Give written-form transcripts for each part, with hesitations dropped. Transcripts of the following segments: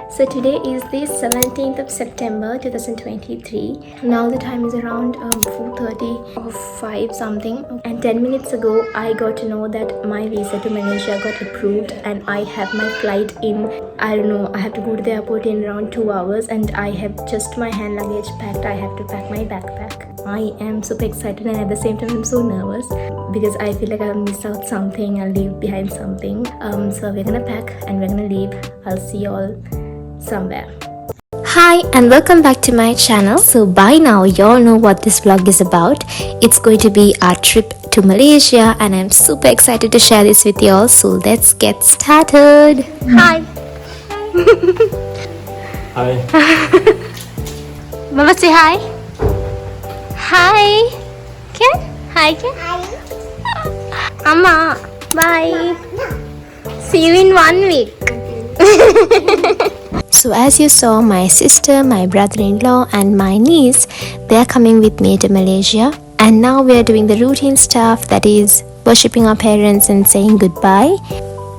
So today is the 17th of September 2023. Now the time is around 4:30 or 5 something, and 10 minutes ago I got to know that my visa to Malaysia got approved and I have my flight in, I don't know, I have to go to the airport in around 2 hours, and I have just my hand luggage packed. I have to pack my backpack. I am super excited and at the same time I'm so nervous because I feel like I'll miss out something, I'll leave behind something. So we're gonna pack and we're gonna leave. I'll see you all somewhere. Hi and welcome back to my channel. So by now you all know what this vlog is about. It's going to be our trip to Malaysia and I'm super excited to share this with you all. So let's get started. Hi. Hi. Mama, say hi. Hi. Ken? Hi, Ken. Mama, bye. See you in 1 week. So as you saw, my sister, my brother-in-law and my niece, they are coming with me to Malaysia, and now we are doing the routine stuff, that is worshipping our parents and saying goodbye.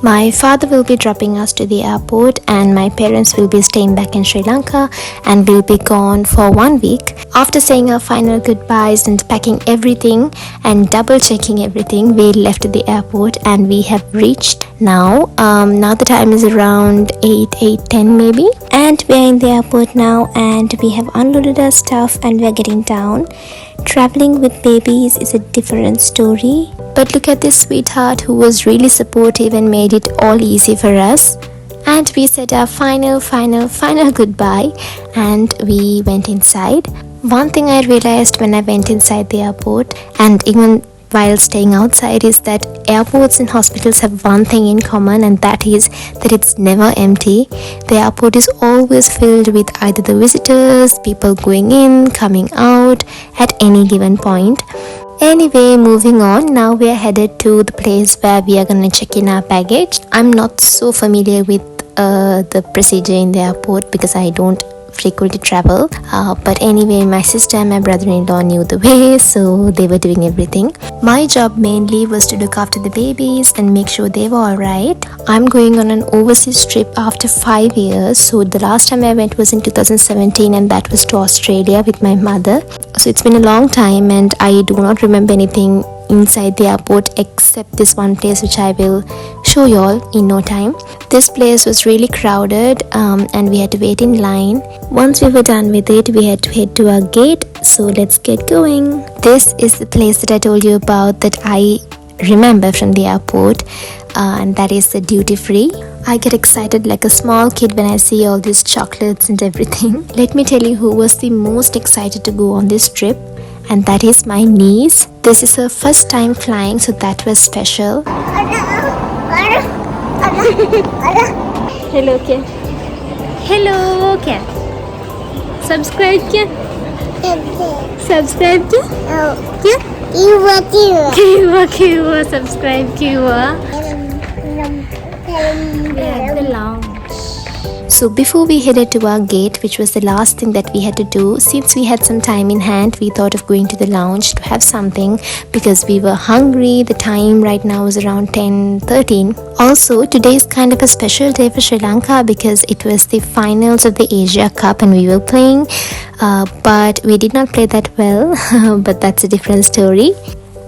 My father will be dropping us to the airport and my parents will be staying back in Sri Lanka and will be gone for 1 week. After saying our final goodbyes and packing everything and double checking everything, we left the airport and we have reached now. Now the time is around 8:10 maybe, and we are in the airport now and we have unloaded our stuff and we are getting down. Traveling with babies is a different story, but look at this sweetheart who was really supportive and made it all easy for us. And we said our final goodbye and we went inside. One thing I realized when I went inside the airport, and even while staying outside, is that airports and hospitals have one thing in common, and that is that it's never empty. The airport is always filled with either the visitors, people going in, coming out at any given point. Anyway, moving on, now we are headed to the place where we are gonna check in our baggage. I'm not so familiar with the procedure in the airport because I don't frequently travel, but anyway, my sister and my brother-in-law knew the way, so they were doing everything. My job mainly was to look after the babies and make sure they were alright. I'm going on an overseas trip after 5 years, so the last time I went was in 2017 and that was to Australia with my mother. So it's been a long time and I do not remember anything inside the airport except this one place which I will show you all in no time. This place was really crowded and we had to wait in line. Once we were done with it, we had to head to our gate, so let's get going. This is the place that I told you about that I remember from the airport, and that is the duty free. I get excited like a small kid when I see all these chocolates and everything. Let me tell you who was the most excited to go on this trip, and that is my niece. This is her first time flying, so that was special. Hello Ken. Hello Ken. Subscribe Ken. Subscribe Ken. Ken. Kiwa. Subscribe Kiwa. We are at the lounge. So before we headed to our gate, which was the last thing that we had to do, since we had some time in hand, we thought of going to the lounge to have something because we were hungry. The time right now is around 10:13. Also, today is kind of a special day for Sri Lanka because it was the finals of the Asia Cup and we were playing, but we did not play that well, but that's a different story.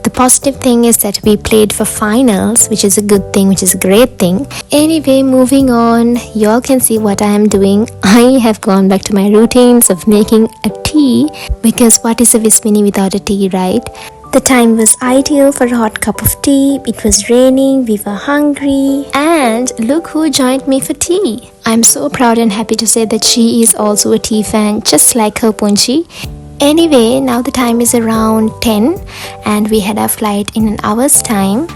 The positive thing is that we played for finals, which is a good thing, which is a great thing. Anyway, moving on, y'all can see what I am doing. I have gone back to my routines of making a tea, because what is a Vismini without a tea, right? The time was ideal for a hot cup of tea. It was raining, we were hungry, and look who joined me for tea. I'm so proud and happy to say that she is also a tea fan, just like her Punchi. Anyway, now the time is around 10 and we had our flight in an hour's time.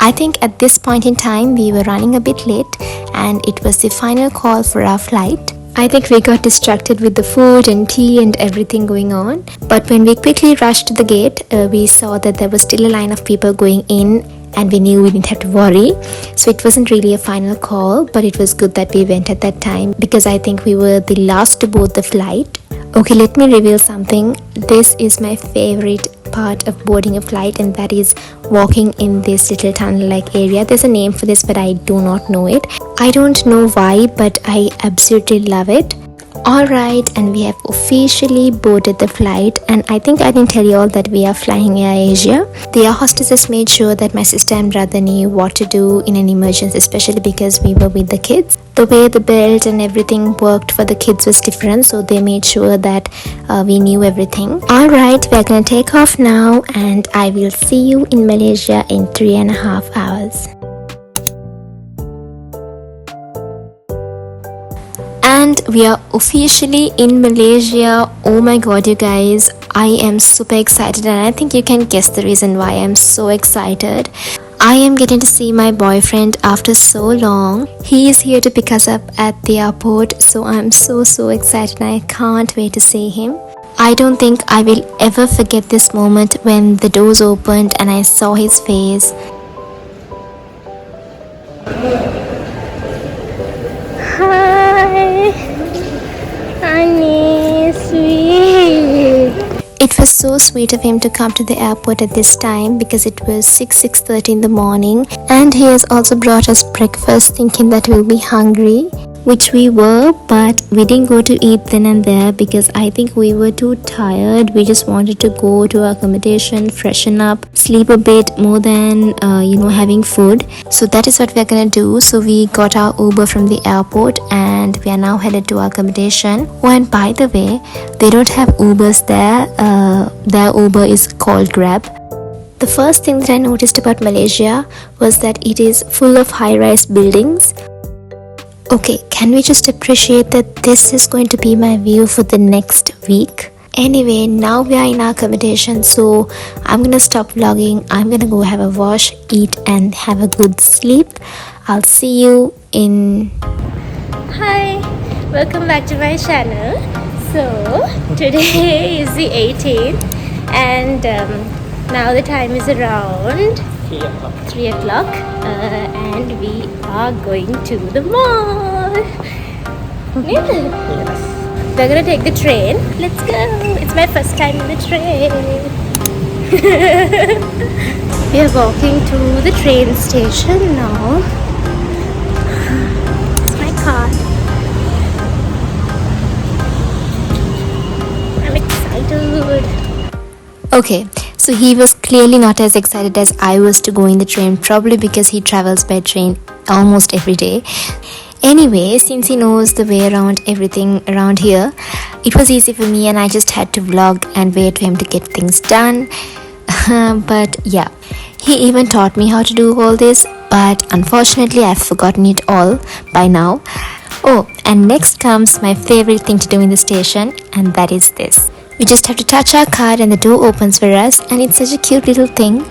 I think at this point in time we were running a bit late and it was the final call for our flight. I think we got distracted with the food and tea and everything going on. But when we quickly rushed to the gate, we saw that there was still a line of people going in and we knew we didn't have to worry. So it wasn't really a final call, but it was good that we went at that time because I think we were the last to board the flight. Okay, let me reveal something. This is my favorite part of boarding a flight, and that is walking in this little tunnel like area. There's a name for this, but I do not know it. I don't know why, but I absolutely love it. Alright, and we have officially boarded the flight, and I think I didn't tell you all that we are flying Air Asia. The air hostesses made sure that my sister and brother knew what to do in an emergency, especially because we were with the kids. The way the belt and everything worked for the kids was different, so they made sure that we knew everything. Alright, we're gonna take off now, and I will see you in Malaysia in 3.5 hours. And we are officially in Malaysia. Oh my god, you guys, I am super excited, and I think you can guess the reason why I'm so excited. I am getting to see my boyfriend after so long. He is here to pick us up at the airport, so I'm so excited and I can't wait to see him. I don't think I will ever forget this moment when the doors opened and I saw his face. Hi, honey, sweet. It was so sweet of him to come to the airport at this time because it was 6:30 in the morning, and he has also brought us breakfast thinking that we'll be hungry, which we were, but we didn't go to eat then and there because I think we were too tired. We just wanted to go to our accommodation, freshen up, sleep a bit more than having food. So that is what we're gonna do. So we got our Uber from the airport and we are now headed to our accommodation. Oh, and by the way, they don't have Ubers there. Their Uber is called Grab. The first thing that I noticed about Malaysia was that it is full of high-rise buildings. Okay, can we just appreciate that this is going to be my view for the next week? Anyway, now we are in our accommodation, so I'm gonna stop vlogging. I'm gonna go have a wash, eat, and have a good sleep. I'll see you in... Hi, welcome back to my channel. So, today is the 18th, and now the time is around 3 o'clock, and we are going to the mall. Yes. We're gonna take the train. Let's go. It's my first time in the train. We are walking to the train station now. It's my car. I'm excited. Okay, so he was clearly not as excited as I was to go in the train, probably because he travels by train almost every day. Anyway, since he knows the way around everything around here, it was easy for me and I just had to vlog and wait for him to get things done. But yeah, he even taught me how to do all this, but unfortunately I've forgotten it all by now. Oh, and next comes my favorite thing to do in the station, and that is this. We just have to touch our card and the door opens for us, and it's such a cute little thing.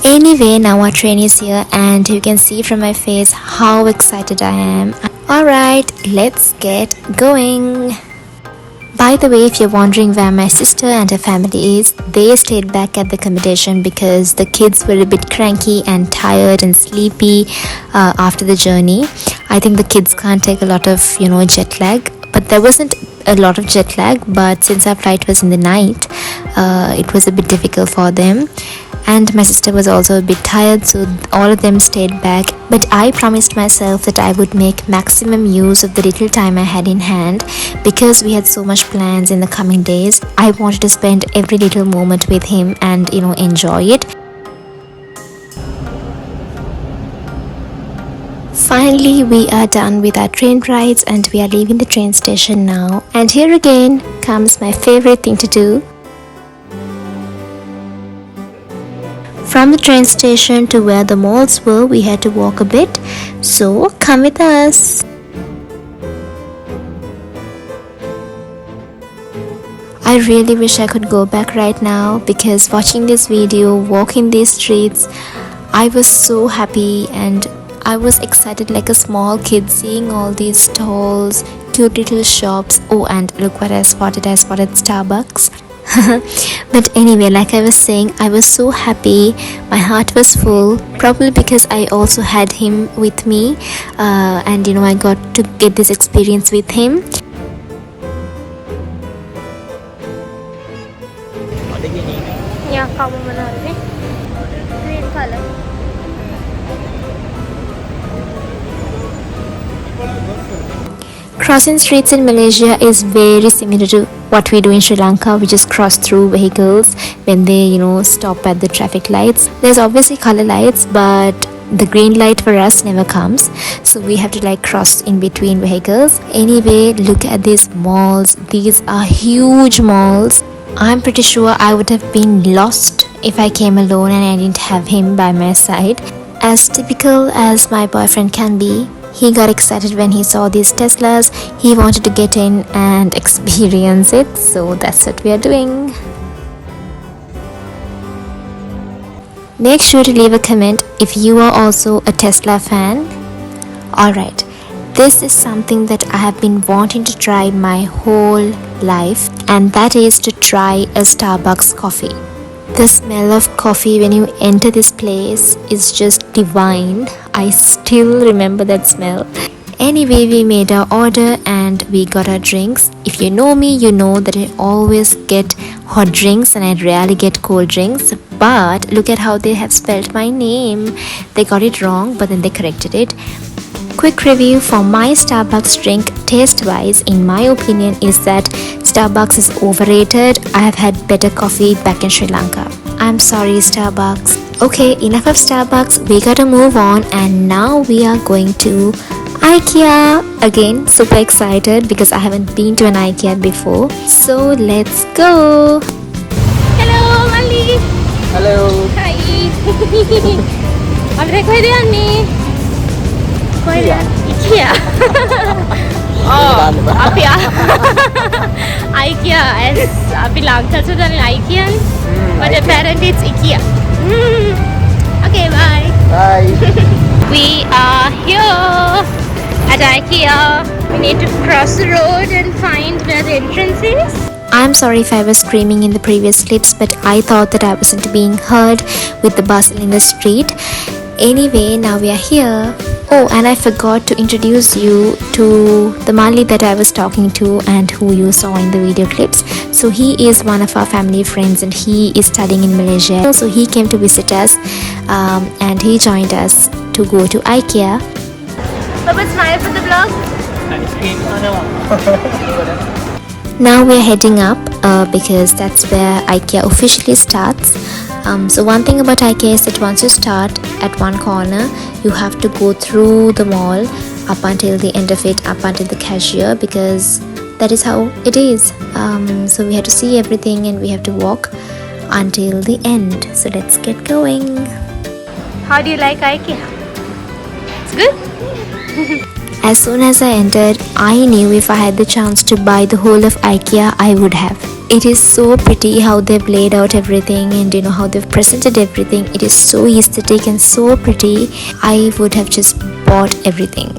Anyway, now our train is here and you can see from my face how excited I am. Alright, let's get going. By the way, if you're wondering where my sister and her family is, they stayed back at the accommodation because the kids were a bit cranky and tired and sleepy after the journey. I think the kids can't take a lot of, jet lag, but there wasn't a lot of jet lag, but since our flight was in the night, it was a bit difficult for them. And my sister was also a bit tired, so all of them stayed back. But I promised myself that I would make maximum use of the little time I had in hand because we had so much plans in the coming days. I wanted to spend every little moment with him and enjoy it. Finally, we are done with our train rides and we are leaving the train station now. And here again comes my favorite thing to do. From the train station to where the malls were, we had to walk a bit, so come with us. I really wish I could go back right now because watching this video, walking these streets, I was so happy and I was excited like a small kid seeing all these stalls, cute little shops. Oh, and look what I spotted Starbucks. But anyway, like I was saying, I was so happy. My heart was full, probably because I also had him with me, and I got to get this experience with him. Yeah, kamu mana ni? Green color. Crossing streets in Malaysia is very similar to what we do in Sri Lanka. We just cross through vehicles when they, stop at the traffic lights. There's obviously color lights, but the green light for us never comes. So we have to cross in between vehicles. Anyway, look at these malls. These are huge malls. I'm pretty sure I would have been lost if I came alone and I didn't have him by my side. As typical as my boyfriend can be, he got excited when he saw these Teslas. He wanted to get in and experience it, so that's what we are doing. Make sure to leave a comment if you are also a Tesla fan. Alright, this is something that I have been wanting to try my whole life, and that is to try a Starbucks coffee. The smell of coffee when you enter this place is just divine. I still remember that smell. Anyway, we made our order and we got our drinks. If you know me, you know that I always get hot drinks and I rarely get cold drinks. But look at how they have spelled my name. They got it wrong, but then they corrected it. Quick review for my Starbucks drink, taste wise, in my opinion, is that Starbucks is overrated. I have had better coffee back in Sri Lanka. I'm sorry, Starbucks. Okay, enough of Starbucks. We gotta move on, and now we are going to IKEA. Again, super excited because I haven't been to an IKEA before. So let's go. Hello, Mali. Hello. Hi. Apa kau dia ni? Kau dia IKEA. Oh, api ah. IKEA as api langkah tu dan IKEA, but apparently it's IKEA. Okay, bye. Bye. We are here at IKEA. We need to cross the road and find where the entrance is. I'm sorry if I was screaming in the previous clips, but I thought that I wasn't being heard with the bustle in the street. Anyway, now we are here. Oh, and I forgot to introduce you to the Mali that I was talking to and who you saw in the video clips. So he is one of our family friends and he is studying in Malaysia. So he came to visit us and he joined us to go to IKEA. Baba, smile for the vlog. Now we are heading up because that's where IKEA officially starts. So one thing about IKEA is that once you start at one corner, you have to go through the mall up until the end of it, up until the cashier, because that is how it is. So we have to see everything and we have to walk until the end. So let's get going. How do you like IKEA? It's good? As soon as I entered, I knew if I had the chance to buy the whole of IKEA, I would have. It is so pretty how they've laid out everything and how they've presented everything. It is so aesthetic and so pretty. I would have just bought everything.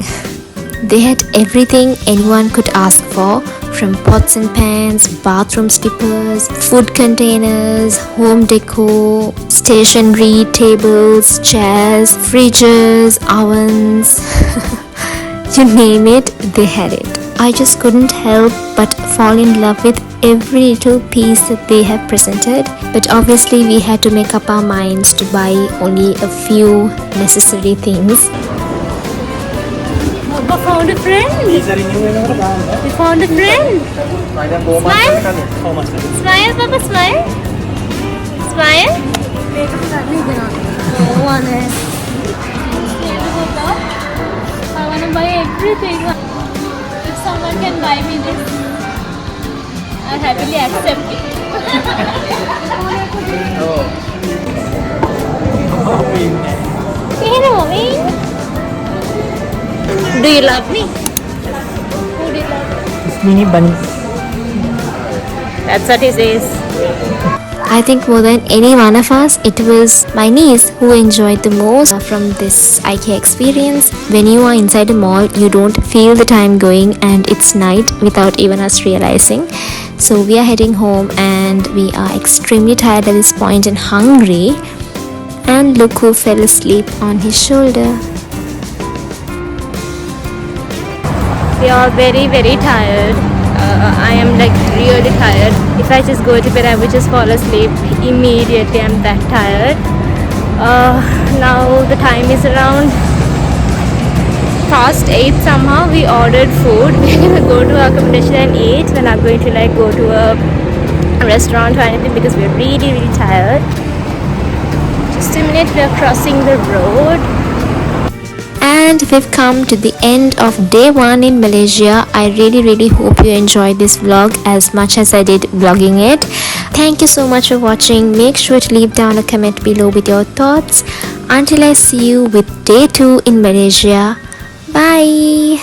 They had everything anyone could ask for, from pots and pans, bathroom sweepers, food containers, home decor, stationery, tables, chairs, fridges, ovens. You name it, they had it. I just couldn't help but fall in love with every little piece that they have presented. But obviously we had to make up our minds to buy only a few necessary things. Papa found a friend. We found a friend. Smile. Smile, Papa, smile. Smile. I want to buy everything. If someone can buy me this, I'll happily accept it. Do you love me? Who do you love? Vismini bunny. That's what he says. I think more than any one of us, it was my niece who enjoyed the most from this IKEA experience. When you are inside a mall, you don't feel the time going and it's night without even us realizing. So we are heading home and we are extremely tired at this point and hungry. And look who fell asleep on his shoulder. We are very tired. I am like really tired. If I just go to bed, I would just fall asleep immediately. I'm that tired. Now the time is around past 8 somehow. We ordered food. We're gonna go to our accommodation and eat. We're not going to like go to a restaurant or anything because we're really tired. Just a minute, we're crossing the road. And we've come to the end of day 1 in Malaysia. I really hope you enjoyed this vlog as much as I did vlogging it. Thank you so much for watching. Make sure to leave down a comment below with your thoughts. Until I see you with day 2 in Malaysia. Bye.